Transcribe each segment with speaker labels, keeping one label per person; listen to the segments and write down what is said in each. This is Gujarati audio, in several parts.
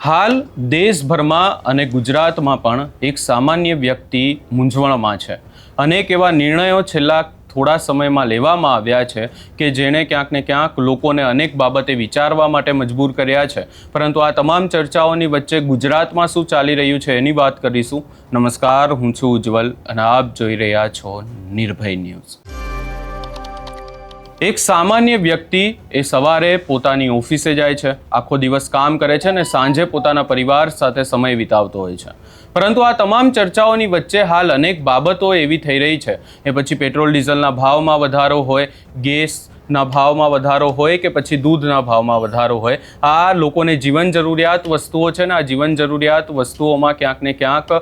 Speaker 1: હાલ દેશભરમાં અને ગુજરાતમાં પણ એક સામાન્ય વ્યક્તિ મૂંઝવણમાં છે. અનેક એવા નિર્ણયો છેલ્લા થોડા સમયમાં લેવામાં આવ્યા છે કે જેણે ક્યાંક ને ક્યાંક લોકોને અનેક બાબતે વિચારવા માટે મજબૂર કર્યા છે. પરંતુ આ તમામ ચર્ચાઓની વચ્ચે ગુજરાતમાં શું ચાલી રહ્યું છે એની વાત કરીશું. નમસ્કાર, હું છું ઉજ્જવલ અને આપ જોઈ રહ્યા છો નિર્ભય ન્યૂઝ. એક સામાન્ય વ્યક્તિ એ સવારે પોતાની ઓફિસે જાય છે, આખો દિવસ કામ કરે છે અને સાંજે પોતાના પરિવાર સાથે સમય વિતાવતો હોય છે. પરંતુ આ તમામ ચર્ચાઓની વચ્ચે હાલ અનેક બાબતો એવી થઈ રહી છે, એ પછી પેટ્રોલ ડીઝલના ભાવમાં વધારો હોય, ગેસના ભાવમાં વધારો હોય કે પછી દૂધના ભાવમાં વધારો હોય, આ લોકોને જીવન જરૂરિયાત વસ્તુઓ છે ને આ જીવન જરૂરિયાત વસ્તુઓમાં ક્યાંક ને ક્યાંક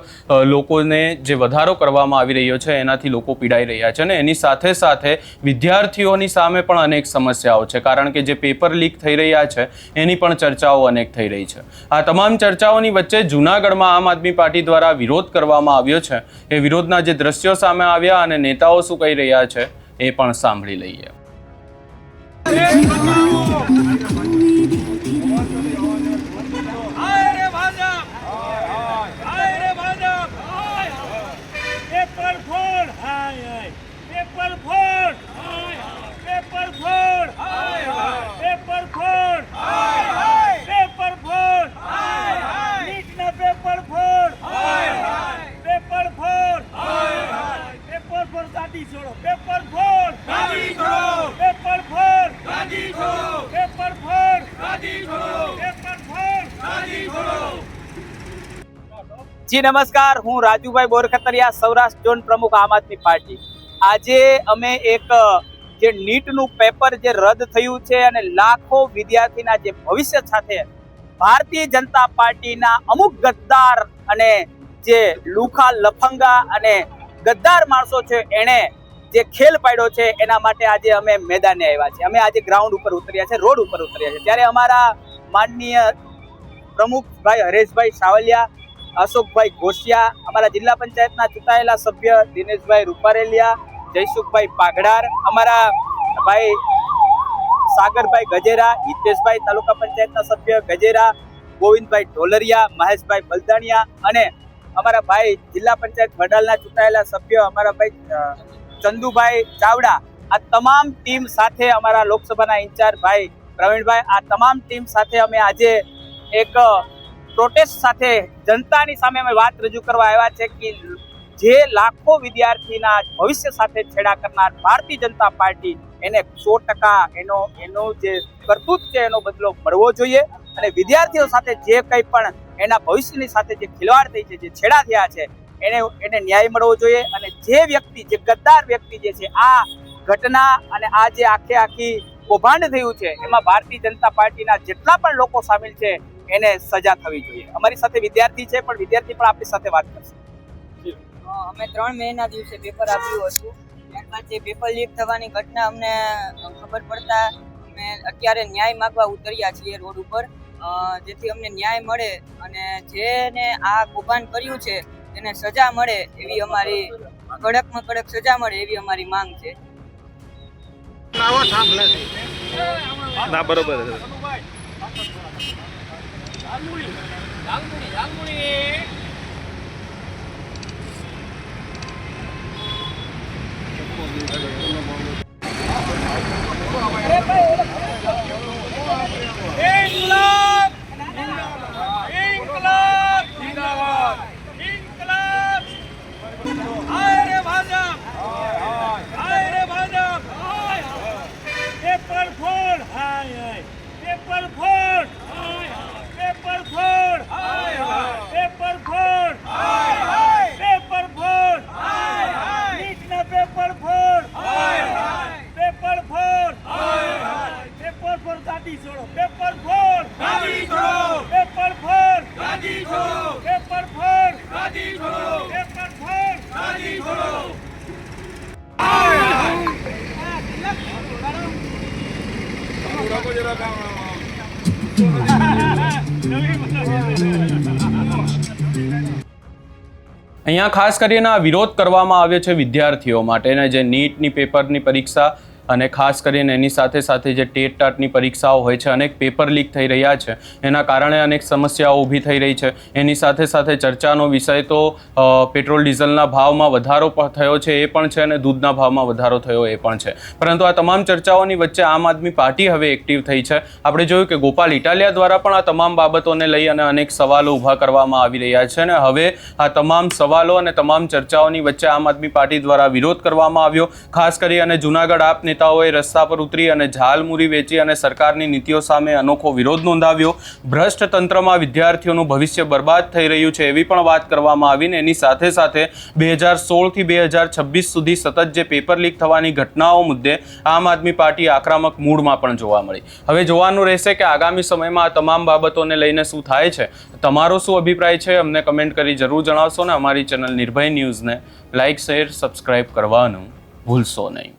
Speaker 1: લોકોને જે વધારો કરવામાં આવી રહ્યો છે એનાથી લોકો પીડાઈ રહ્યા છે. અને એની સાથે સાથે વિદ્યાર્થીઓની સામે પણ અનેક સમસ્યાઓ છે, કારણ કે જે પેપર લીક થઈ રહ્યા છે એની પણ ચર્ચાઓ અનેક થઈ રહી છે. આ તમામ ચર્ચાઓની વચ્ચે જૂનાગઢમાં આમ આદમી પાર્ટી દ્વારા વિરોધ કરવામાં આવ્યો છે. એ વિરોધના જે દ્રશ્યો સામે આવ્યા અને નેતાઓ શું કહી રહ્યા છે એ પણ સાંભળી લઈએ.
Speaker 2: જી નમસ્કાર, હું રાજુભાઈ બોરખતરિયા, સૌરાષ્ટ્ર ઝોન પ્રમુખ આમ આદમી પાર્ટી. આજે અમે એક જે નીટનું પેપર જે રદ થયું છે અને લાખો વિદ્યાર્થીના જે ભવિષ્ય સાથે ભારતીય જનતા પાર્ટીના અમુક ગદ્દાર અને જે લુખા લફંગા અને ગદ્દાર માણસો છે એણે જે ખેલ પાડ્યો છે એના માટે આજે અમે મેદાને આવ્યા છે. અમે આજે ગ્રાઉન્ડ ઉપર ઉતર્યા છે, રોડ ઉપર ઉતર્યા છે. ત્યારે અમારા માનનીય પ્રમુખભાઈ હરેશભાઈ સાવલિયા, અશોકભાઈ ઘોષિયા, અમારા જિલ્લા પંચાયતના ચૂંટાયેલા સભ્ય દિનેશભાઈ રૂપારેલિયા, જયસુખભાઈ પાઘડાર, અમારા ભાઈ સાગરભાઈ ગજેરા, હિતેશભાઈ તાલુકા પંચાયતના સભ્ય ગજેરા, ગોવિંદભાઈ ઢોલરિયા, મહેશભાઈ બલદાણિયા અને અમારા ભાઈ જિલ્લા પંચાયત વડાલના ચૂંટાયેલા સભ્ય અમારા ભાઈ ચંદુભાઈ ચાવડા, આ તમામ ટીમ સાથે અમારા લોકસભાના ઇન્ચાર્જ ભાઈ પ્રવીણભાઈ, આ તમામ ટીમ સાથે અમે આજે એક પ્રોટેસ્ટ સાથે જનતાની સામે અમે વાત રજૂ કરવા આવ્યા છે કે જે લાખો વિદ્યાર્થીના ભવિષ્ય સાથે છેડા કરનાર ભારતીય જનતા પાર્ટી એને 100% એનો જે કરતૂત છે એનો બદલો મળવો જોઈએ અને વિદ્યાર્થીઓ સાથે જે કંઈ પણ એના ભવિષ્યની સાથે જે ખિલવાડ થઈ છે, જે છેડા થયા છે એને ન્યાય મળવો જોઈએ. અને જે વ્યક્તિ, જે ગદ્દાર વ્યક્તિ જે છે, આ ઘટના અને આ જે આખી કૌભાંડ થયું છે એમાં ભારતીય જનતા પાર્ટીના જેટલા પણ લોકો સામેલ છે એને સજા થવી જોઈએ. અમારી સાથે વિદ્યાર્થી છે, પણ વિદ્યાર્થી પણ આપણી સાથે વાત કરશે.
Speaker 3: અમે 3 મેના દિવસે પેપર આપ્યું હતું. ત્યારબાદ જે પેપર લીક થવાની ઘટના અમને ખબર પડતા અમે અત્યારે ન્યાય માંગવા ઉતર્યા છીએ રોડ ઉપર, જેથી અમને ન્યાય મળે અને જેને આ કૌભાંડ કર્યું છે તેને સજા મળે એવી અમારી કડકમાં કડક સજા મળે એવી અમારી માંગ છે.
Speaker 4: ના બરોબર
Speaker 1: અહીંયા ખાસ કરીને આ વિરોધ કરવામાં આવ્યો છે વિદ્યાર્થીઓ માટે, જે નીટની પેપરની પરીક્ષા અને ખાસ કરીને એની સાથે સાથે જે ટેટ ટાટની પરીક્ષાઓ હોય છે, અનેક પેપર લીક થઈ રહ્યા છે, એના કારણે અનેક સમસ્યાઓ ઊભી થઈ રહી છે. એની સાથે સાથે ચર્ચાનો વિષય તો પેટ્રોલ ડીઝલના ભાવમાં વધારો પણ થયો છે એ પણ છે, અને દૂધના ભાવમાં વધારો થયો એ પણ છે. પરંતુ આ તમામ ચર્ચાઓની વચ્ચે આમ આદમી પાર્ટી હવે એક્ટિવ થઈ છે. આપણે જોયું કે ગોપાલ ઇટાલિયા દ્વારા પણ આ તમામ બાબતોને લઈ અને અનેક સવાલો ઊભા કરવામાં આવી રહ્યા છે, અને હવે આ તમામ સવાલો અને તમામ ચર્ચાઓની વચ્ચે આમ આદમી પાર્ટી દ્વારા વિરોધ કરવામાં આવ્યો. ખાસ કરી અને જૂનાગઢ આપ નેતાઓએ રસ્તા પર ઉતરી અને ઝાલમુરી વેચી અને સરકારની નીતિઓ સામે અનોખો વિરોધ નોંધાવ્યો. ભ્રષ્ટ તંત્રમાં વિદ્યાર્થીઓનું ભવિષ્ય બરબાદ થઈ રહ્યું છે એવી પણ વાત કરવામાં આવી. ને એની સાથે સાથે 2016 થી 2026 સુધી સતત જે પેપર લીક થવાની ઘટનાઓ મુદ્દે આમ આદમી પાર્ટી આક્રમક મૂડમાં પણ જોવા મળી. હવે જોવાનું રહેશે કે આગામી સમયમાં આ તમામ બાબતોને લઈને શું થાય છે. તમારો શું અભિપ્રાય છે અમને કમેન્ટ કરી જરૂર જણાવશો, ને અમારી ચેનલ નિર્ભય ન્યૂઝને લાઇક, શેર, સબસ્ક્રાઇબ કરવાનું ભૂલશો નહીં.